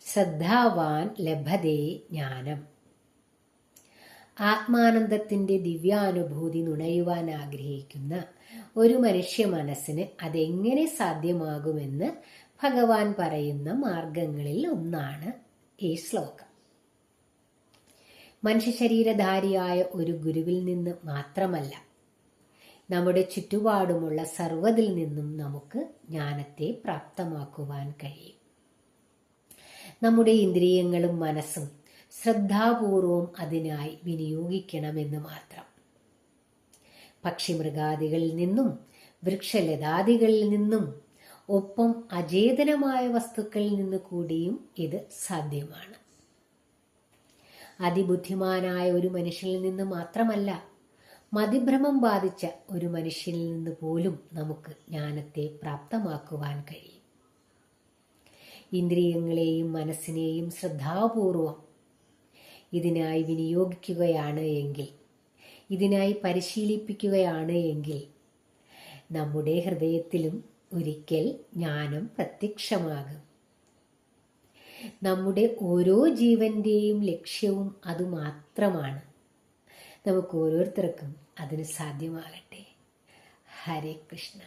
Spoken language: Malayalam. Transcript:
ശ്രദ്ധാവാൻ ലഭതേ ജ്ഞാനം. ആത്മാനന്ദത്തിന്റെ ദിവ്യാനുഭൂതി നുണയുവാൻ ആഗ്രഹിക്കുന്ന ഒരു മനുഷ്യ മനസ്സിന് അതെങ്ങനെ സാധ്യമാകുമെന്ന് ഭഗവാൻ പറയുന്ന മാർഗങ്ങളിൽ ഒന്നാണ് ഈ ശ്ലോകം. മനുഷ്യ ശരീരധാരിയായ ഒരു ഗുരുവിൽ നിന്ന് മാത്രമല്ല, നമ്മുടെ ചുറ്റുപാടുമുള്ള സർവ്വതിൽ നിന്നും നമുക്ക് ജ്ഞാനത്തെ പ്രാപ്തമാക്കുവാൻ കഴിയും. നമ്മുടെ ഇന്ദ്രിയങ്ങളും മനസ്സും ശ്രദ്ധാപൂർവം അതിനായി വിനിയോഗിക്കണമെന്ന് മാത്രം. പക്ഷിമൃഗാദികളിൽ നിന്നും വൃക്ഷലതാദികളിൽ നിന്നും ഒപ്പം അചേതനമായ വസ്തുക്കളിൽ നിന്ന് കൂടിയും ഇത് സാധ്യമാണ്. അതിബുദ്ധിമാനായ ഒരു മനുഷ്യനിൽ നിന്ന് മാത്രമല്ല, മതിഭ്രമം ബാധിച്ച ഒരു മനുഷ്യനിൽ നിന്ന് പോലും നമുക്ക് ജ്ഞാനത്തെ പ്രാപ്തമാക്കുവാൻ കഴിയും. ഇന്ദ്രിയങ്ങളെയും മനസ്സിനെയും ശ്രദ്ധാപൂർവം ഇതിനായി വിനിയോഗിക്കുകയാണ് എങ്കിൽ, ഇതിനായി പരിശീലിപ്പിക്കുകയാണ് എങ്കിൽ, നമ്മുടെ ഹൃദയത്തിലും ഒരിക്കൽ ജ്ഞാനം പ്രത്യക്ഷമാകും. നമ്മുടെ ഓരോ ജീവന്റെയും ലക്ഷ്യവും അതുമാത്രമാണ്. നമുക്ക് ഓരോരുത്തർക്കും അതിന് സാധ്യമാകട്ടെ. ഹരേ കൃഷ്ണ.